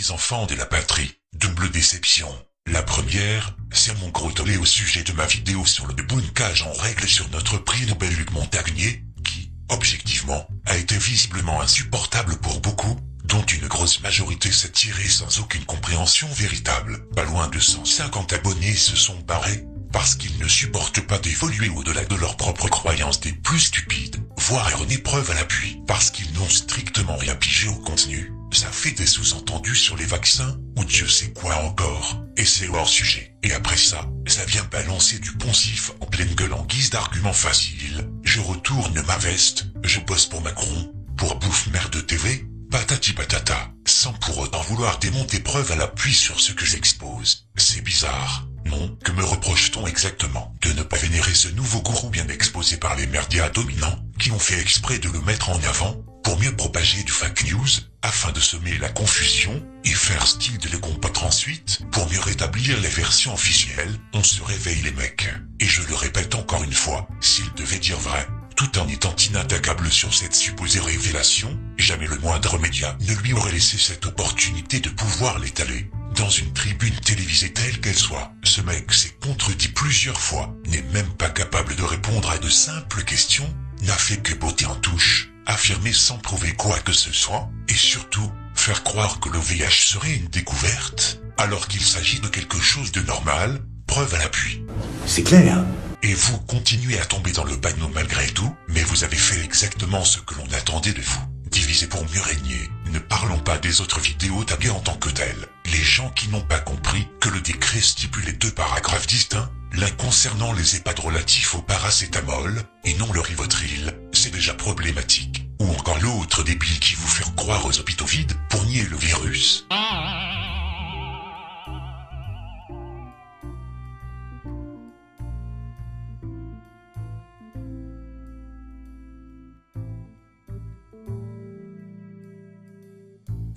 suis enfant de la patrie. Double déception. La première, c'est mon gros tollé au sujet de ma vidéo sur le bunkage en règle sur notre prix Nobel Luc Montagnier, qui, objectivement, a été visiblement insupportable pour beaucoup, dont une grosse majorité s'est tirée sans aucune compréhension véritable. Pas loin de 150 abonnés se sont barrés, parce qu'ils ne supportent pas d'évoluer au-delà de leurs propres croyances des plus stupides, voire erronées preuves à l'appui, parce qu'ils n'ont strictement rien pigé au contenu. Ça fait des sous-entendus sur les vaccins, ou Dieu sait quoi encore, et c'est hors sujet. Et après ça vient balancer du poncif en pleine gueule en guise d'argument facile. Je retourne ma veste, je bosse pour Macron, pour Bouffe Merde TV, patati patata, sans pour autant vouloir démonter preuve à l'appui sur ce que j'expose. C'est bizarre, non? Que me reproche-t-on exactement? De ne pas vénérer ce nouveau gourou bien exposé par les médias dominants, qui ont fait exprès de le mettre en avant, pour mieux propager du fake news, afin de semer la confusion, et faire style de les combattre ensuite, pour mieux rétablir les versions officielles. On se réveille les mecs. Et je le répète encore une fois, s'ils devaient dire vrai, tout en étant inattaquable sur cette supposée révélation, jamais le moindre média ne lui aurait laissé cette opportunité de pouvoir l'étaler. Dans une tribune télévisée telle qu'elle soit, ce mec s'est contredit plusieurs fois, n'est même pas capable de répondre à de simples questions, n'a fait que botter en touche, affirmer sans prouver quoi que ce soit, et surtout, faire croire que le VIH serait une découverte, alors qu'il s'agit de quelque chose de normal, preuve à l'appui. C'est clair. Et vous continuez à tomber dans le panneau malgré tout, mais vous avez fait exactement ce que l'on attendait de vous. Diviser pour mieux régner. Ne parlons pas des autres vidéos taguées en tant que telles. Les gens qui n'ont pas compris que le décret stipulait 2 paragraphes distincts, l'un concernant les EHPAD relatifs au paracétamol, et non le Rivotril, c'est déjà problématique. Ou encore l'autre débile qui vous fait croire aux hôpitaux vides pour nier le virus.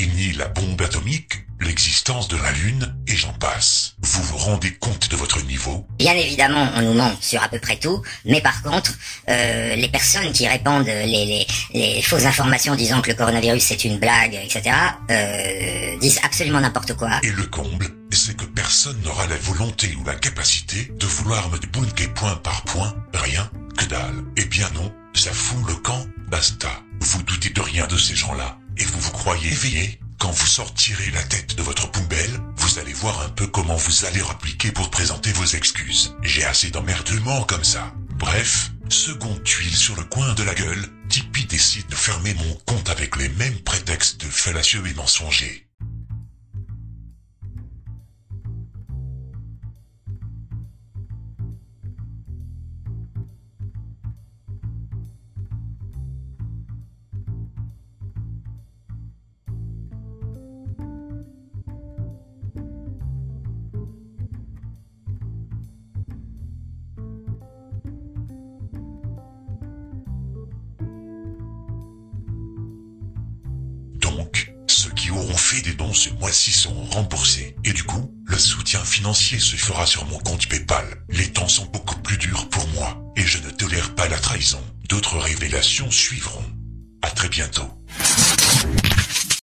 Il nie la bombe atomique, l'existence de la Lune, et j'en passe. Vous vous rendez compte de votre niveau? Bien évidemment, on nous ment sur à peu près tout, mais par contre, les personnes qui répandent les fausses informations disant que le coronavirus c'est une blague, etc., disent absolument n'importe quoi. Et le comble, c'est que personne n'aura la volonté ou la capacité de vouloir me débunker point par point, rien, que dalle. Eh bien non, ça fout le camp, basta. Vous doutez de rien de ces gens-là, et vous vous croyez éveillé. Quand vous sortirez la tête de votre poubelle, vous allez voir un peu comment vous allez répliquer pour présenter vos excuses. J'ai assez d'emmerdements comme ça. Bref, seconde tuile sur le coin de la gueule, Tipeee décide de fermer mon compte avec les mêmes prétextes fallacieux et mensongers. Auront fait des dons ce mois-ci seront remboursés. Et du coup, le soutien financier se fera sur mon compte PayPal. Les temps sont beaucoup plus durs pour moi, et je ne tolère pas la trahison. D'autres révélations suivront. À très bientôt.